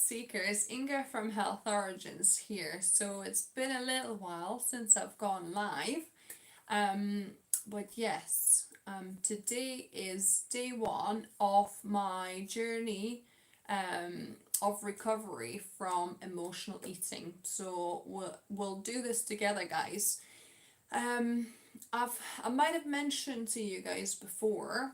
seekers, Inga from Health Origins here. So it's been a little while since I've gone live. Um, but yes, today is day one of my journey of recovery from emotional eating. So we'll do this together, guys. Um, I might have mentioned to you guys before,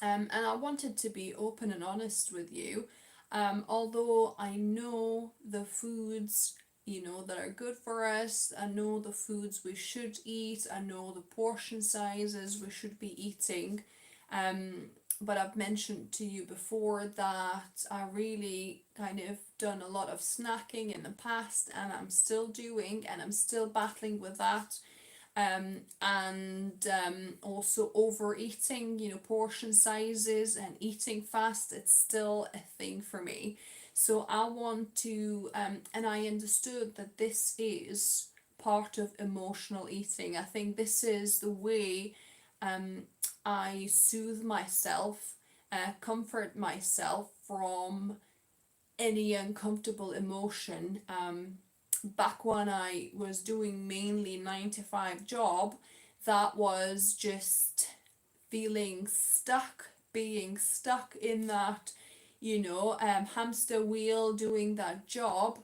and I wanted to be open and honest with you. Although I know the foods, that are good for us, I know the foods we should eat, I know the portion sizes we should be eating. Um, but I've mentioned to you before that I really kind of done a lot of snacking in the past, and I'm still doing, and I'm still battling with that, and also overeating, portion sizes and eating fast, it's still a thing for me. So I want to, and I understood that this is part of emotional eating. I think this is the way um, I soothe myself, comfort myself from any uncomfortable emotion. Back when I was doing mainly 9 to 5 job, that was just feeling stuck, being stuck in that, hamster wheel doing that job.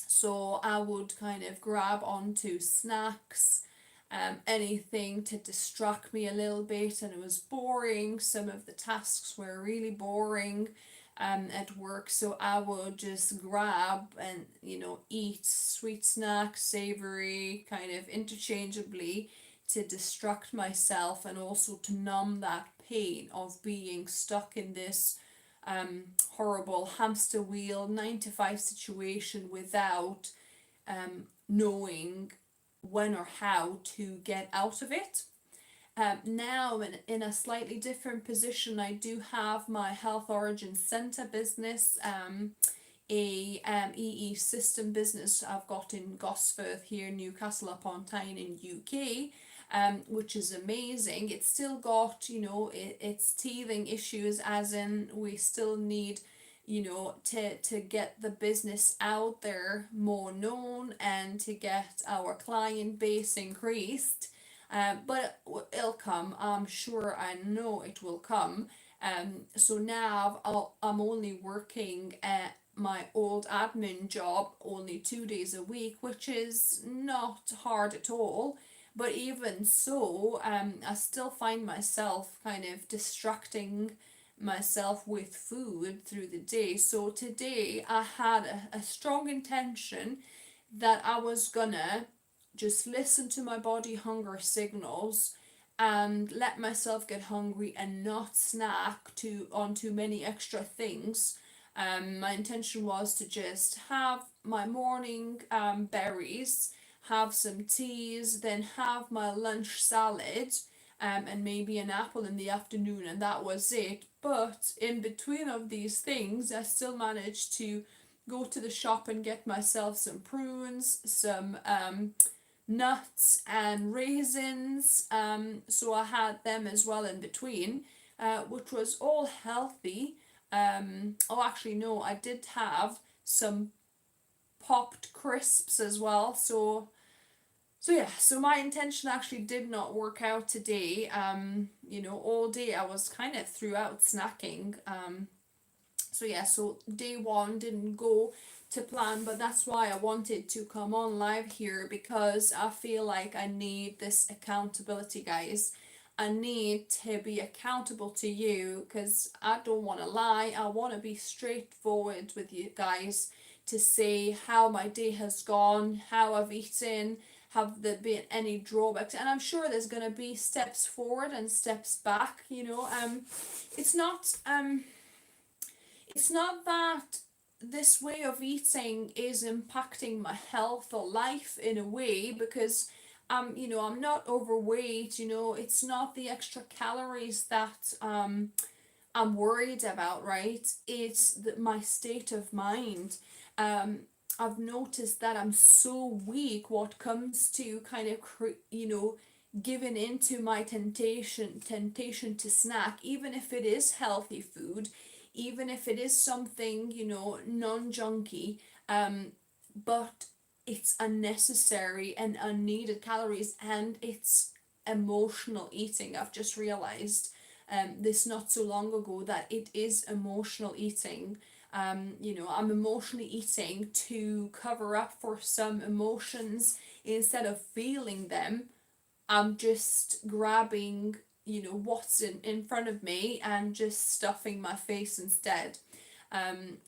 So I would kind of grab onto snacks, anything to distract me a little bit, and it was boring. Some of the tasks were really boring at work, so I would just grab and eat sweet snacks, savory, kind of interchangeably, to distract myself and also to numb that pain of being stuck in this horrible hamster wheel 9 to 5 situation without knowing when or how to get out of it. Now in a slightly different position, I do have my Health Origins Centre business, a EE system business I've got in Gosforth here, Newcastle upon Tyne in UK, which is amazing. It's still got, its teething issues, as in we still need, to get the business out there, more known, and to get our client base increased. But it'll come, I'm sure, I know it will come. So now I'm only working at my old admin job only 2 days a week, which is not hard at all. But even so, I still find myself kind of distracting myself with food through the day. So today I had a strong intention that I was gonna just listen to my body hunger signals and let myself get hungry and not snack on too many extra things. My intention was to just have my morning berries, have some teas, then have my lunch salad, and maybe an apple in the afternoon, and that was it. But in between of these things, I still managed to go to the shop and get myself some prunes, some nuts and raisins. So I had them as well in between, which was all healthy. Oh, actually, no, I did have some popped crisps as well. So yeah, so my intention actually did not work out today. All day I was kind of throughout snacking. So yeah, so day one didn't go to plan, but that's why I wanted to come on live here, because I feel like I need this accountability, guys. I need to be accountable to you, because I don't want to lie. I want to be straightforward with you guys to say how my day has gone, how I've eaten, have there been any drawbacks, and I'm sure there's going to be steps forward and steps back. It's not it's not that this way of eating is impacting my health or life in a way, because I'm not overweight. It's not the extra calories that I'm worried about, right? It's my state of mind. um I've noticed that I'm so weak what comes to kind of giving into my temptation to snack, even if it is healthy food, even if it is something, non-junky, but it's unnecessary and unneeded calories, and it's emotional eating. I've just realized this not so long ago, that it is emotional eating. I'm emotionally eating to cover up for some emotions. Instead of feeling them, I'm just grabbing, what's in front of me and just stuffing my face instead.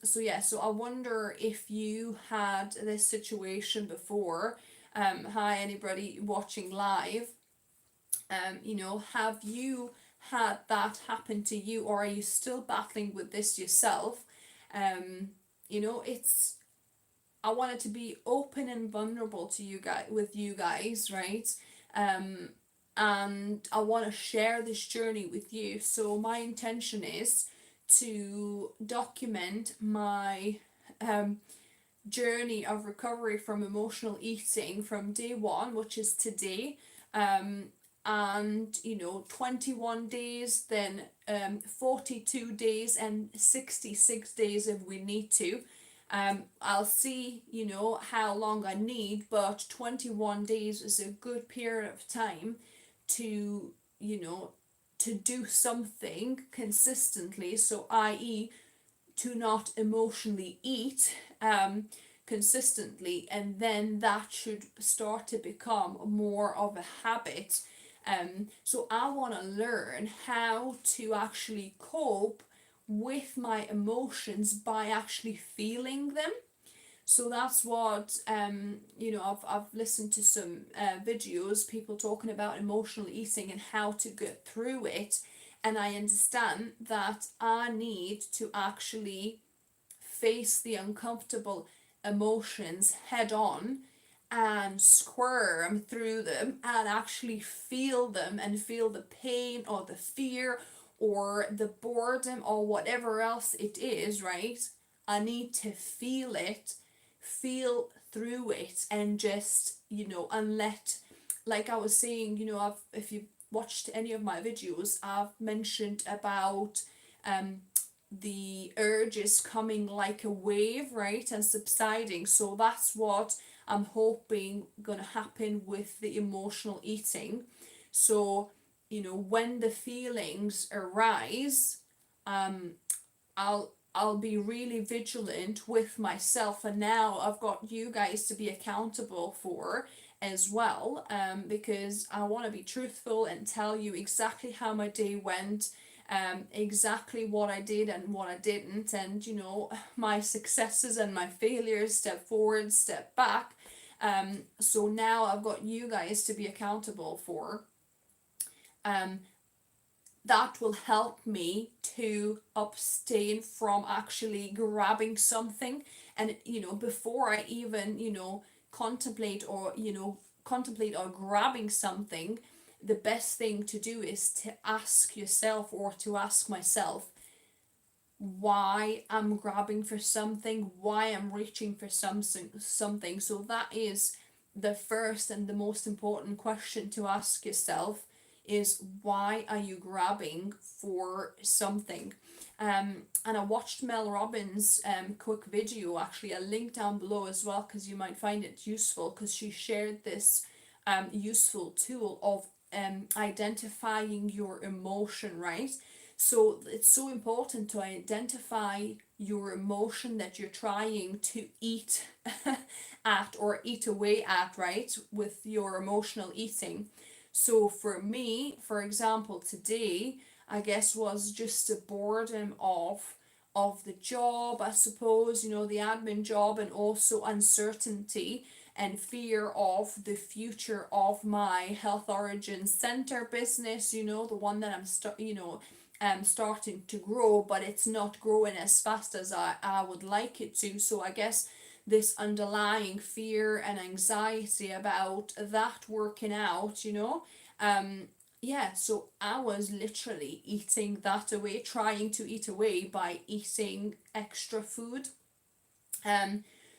So I wonder if you had this situation before. Hi, anybody watching live. Have you had that happen to you, or are you still battling with this yourself? It's I wanted to be open and vulnerable to you guys, with you guys, right? Um, and I want to share this journey with you. So my intention is to document my um, journey of recovery from emotional eating from day one, which is today, um, and 21 days, then 42 days, and 66 days if we need to. I'll see, how long I need, but 21 days is a good period of time to, to do something consistently. So, i.e., to not emotionally eat consistently, and then that should start to become more of a habit. So I want to learn how to actually cope with my emotions by actually feeling them. So that's what I've listened to some videos, people talking about emotional eating and how to get through it, and I understand that I need to actually face the uncomfortable emotions head on and squirm through them and actually feel them and feel the pain or the fear or the boredom or whatever else it is, right? I need to feel it, feel through it, and just, and let, like I was saying, if you've watched any of my videos, I've mentioned about the urges coming like a wave, right, and subsiding. So that's what I'm hoping gonna happen with the emotional eating. So, when the feelings arise, I'll be really vigilant with myself, and now I've got you guys to be accountable for as well, because I want to be truthful and tell you exactly how my day went, exactly what I did and what I didn't, and my successes and my failures, step forward, step back. So now I've got you guys to be accountable for. Um, that will help me to abstain from actually grabbing something, and before I even contemplate or grabbing something, the best thing to do is to ask yourself, or to ask myself, why I'm grabbing for something, why I'm reaching for something. So that is the first and the most important question to ask yourself, is why are you grabbing for something? And I watched Mel Robbins' quick video, actually a link down below as well, because you might find it useful, because she shared this useful tool of identifying your emotion, right? So it's so important to identify your emotion that you're trying to eat at, or eat away at, right, with your emotional eating. So for me, for example, today, I guess was just a boredom of the job, I suppose, the admin job, and also uncertainty and fear of the future of my Health Origins Center business, the one that I'm starting to grow, but it's not growing as fast as I would like it to. So I guess this underlying fear and anxiety about that working out, yeah, so I was literally eating that away, trying to eat away by eating extra food.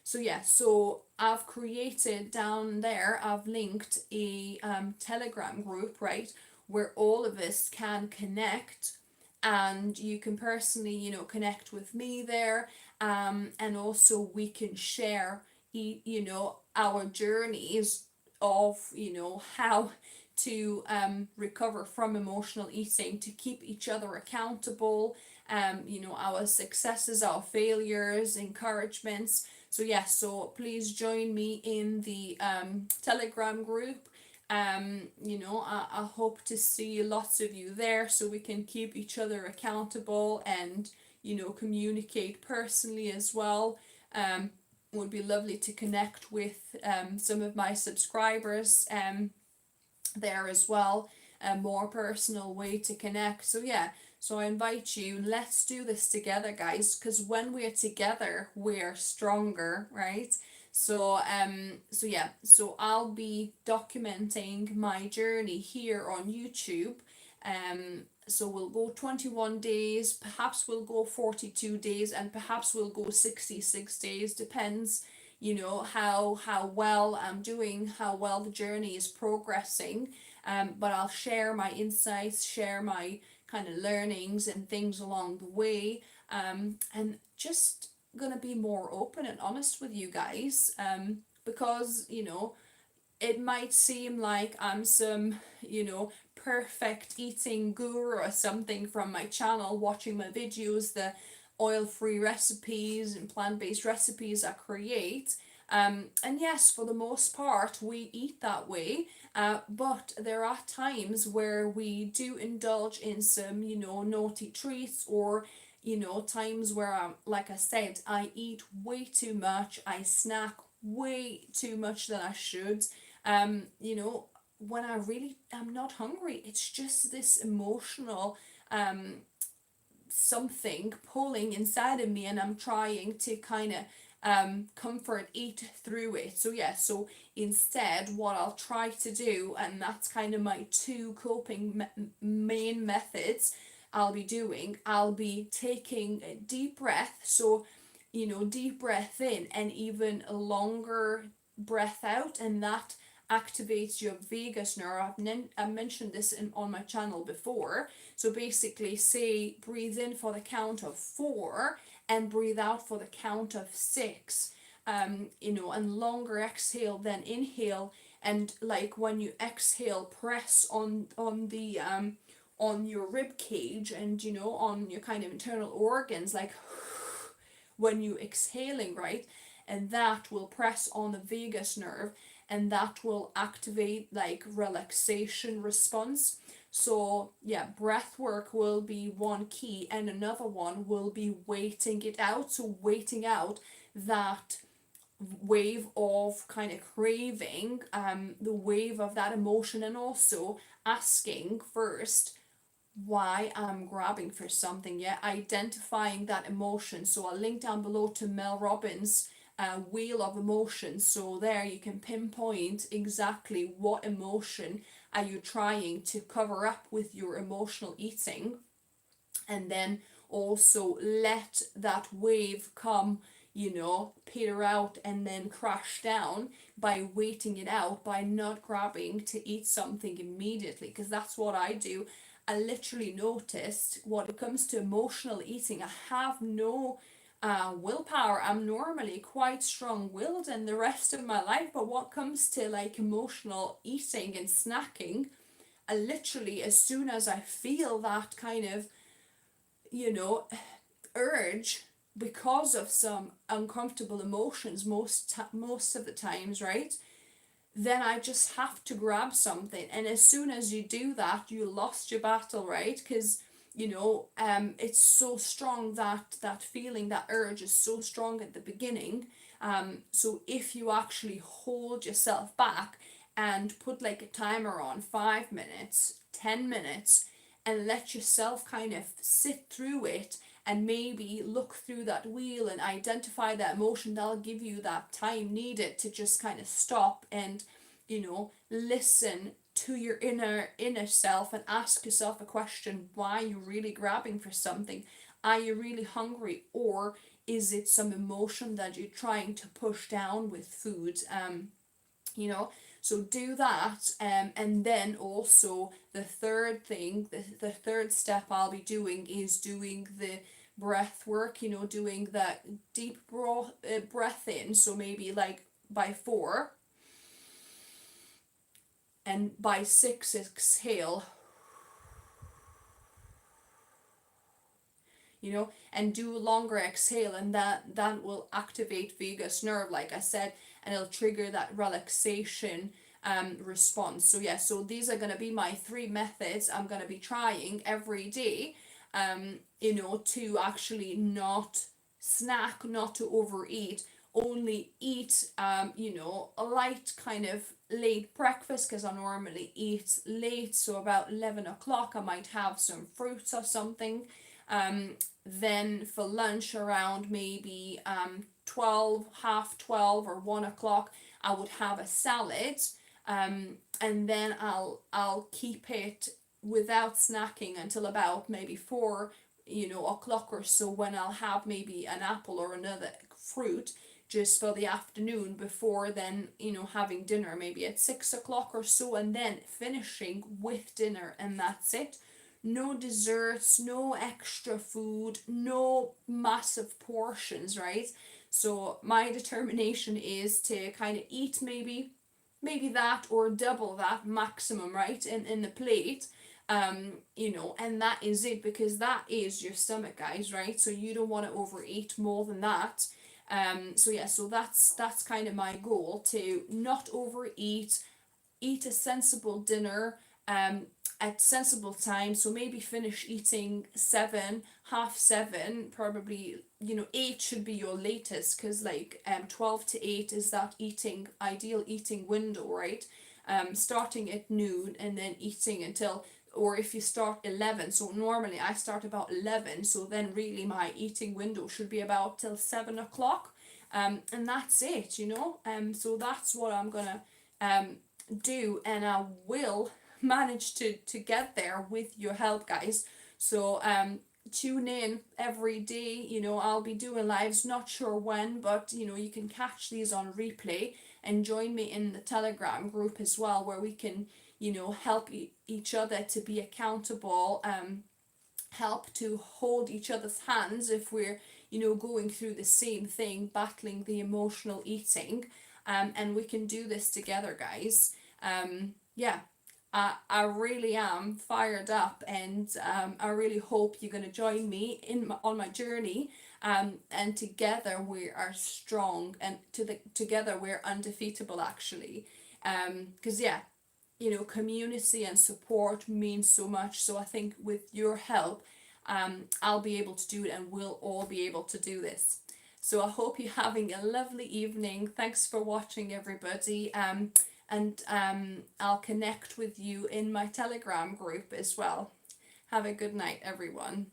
So I've created down there, I've linked a Telegram group, right, where all of us can connect and you can personally, connect with me there. And also we can share, our journeys of, how to recover from emotional eating, to keep each other accountable, our successes, our failures, encouragements. So yeah, so please join me in the Telegram group. I hope to see lots of you there so we can keep each other accountable and, communicate personally as well. Would be lovely to connect with some of my subscribers there as well. A more personal way to connect. So yeah, so I invite you, let's do this together, guys, because when we're together we're stronger, right? So yeah, so I'll be documenting my journey here on YouTube. So we'll go 21 days, perhaps we'll go 42 days, and perhaps we'll go 66 days, depends, how well I'm doing, how well the journey is progressing. But I'll share my insights, share my kind of learnings and things along the way, and just gonna be more open and honest with you guys, because it might seem like I'm some, perfect eating guru or something from my channel, watching my videos, the oil-free recipes and plant-based recipes I create. And yes, for the most part, we eat that way. But there are times where we do indulge in some, naughty treats, or, times where like I said, I eat way too much, I snack way too much than I should. When I really am not hungry, it's just this emotional something pulling inside of me, and I'm trying to kind of comfort eat through it. So yeah, so instead what I'll try to do, and that's kind of my two coping main methods I'll be doing, I'll be taking a deep breath. So deep breath in and even a longer breath out, and that activates your vagus nerve. I've mentioned this on my channel before. So basically, say breathe in for the count of 4 and breathe out for the count of 6. And longer exhale than inhale. And like when you exhale, press on the on your rib cage, and on your kind of internal organs, like when you exhaling, right? And that will press on the vagus nerve, and that will activate like relaxation response. So yeah, breath work will be one key, and another one will be waiting it out. So waiting out that wave of kind of craving, the wave of that emotion, and also asking first why I'm grabbing for something. Yeah, identifying that emotion. So I'll link down below to Mel Robbins' wheel of emotions. So there you can pinpoint exactly what emotion are you trying to cover up with your emotional eating, and then also let that wave come, peter out and then crash down, by waiting it out, by not grabbing to eat something immediately, because that's what I do. I literally noticed, when it comes to emotional eating, I have no willpower. I'm normally quite strong-willed in the rest of my life, but what comes to like emotional eating and snacking, I literally, as soon as I feel that kind of, you know, urge, because of some uncomfortable emotions, most of the times, right? Then I just have to grab something, and as soon as you do that, you lost your battle, right? Because it's so strong, that feeling, that urge is so strong at the beginning. So if you actually hold yourself back and put like a timer on 5 minutes, 10 minutes, and let yourself kind of sit through it, and maybe look through that wheel and identify that emotion, that'll give you that time needed to just kind of stop and listen to your inner self, and ask yourself a question: why are you really grabbing for something? Are you really hungry, or is it some emotion that you're trying to push down with food? you know So do that, and then also the third thing, the third step I'll be doing is doing the breath work, doing that deep breath in. So maybe like by 4, and by 6 exhale, and do a longer exhale, and that will activate vagus nerve, like I said, and it'll trigger that relaxation response. So yeah, so these are going to be my 3 methods I'm going to be trying every day, to actually not snack, not to overeat, only eat, a light kind of late breakfast, because I normally eat late, so about 11 o'clock I might have some fruits or something. Then for lunch around maybe 12, half 12 or 1 o'clock, I would have a salad, and then I'll keep it without snacking until about maybe 4 o'clock or so, when I'll have maybe an apple or another fruit just for the afternoon, before then having dinner maybe at 6 o'clock or so, and then finishing with dinner, and that's it. No desserts, no extra food, no massive portions, right? So my determination is to kind of eat maybe that or double that maximum, right, in the plate. And that is it, because that is your stomach, guys, right? So you don't want to overeat more than that. So yeah, so that's kind of my goal, to not overeat, eat a sensible dinner, at sensible time. So maybe finish eating 7, half 7, probably, 8 should be your latest, because like 12 to 8 is that ideal eating window, right? Starting at noon and then eating until, or if you start 11, so normally I start about 11, so then really my eating window should be about till 7 o'clock. And that's it, so that's what I'm gonna do, and I will manage to get there with your help, guys. So tune in every day. I'll be doing lives, not sure when, but you can catch these on replay, and join me in the Telegram group as well, where we can help each other to be accountable, help to hold each other's hands if we're going through the same thing, battling the emotional eating, and we can do this together, guys. Yeah, I really am fired up, and I really hope you're going to join me on my journey, and together we are strong, and together we're undefeatable, actually, because community and support means so much. So I think with your help, I'll be able to do it, and we'll all be able to do this. So I hope you're having a lovely evening. Thanks for watching, everybody. And I'll connect with you in my Telegram group as well. Have a good night, everyone.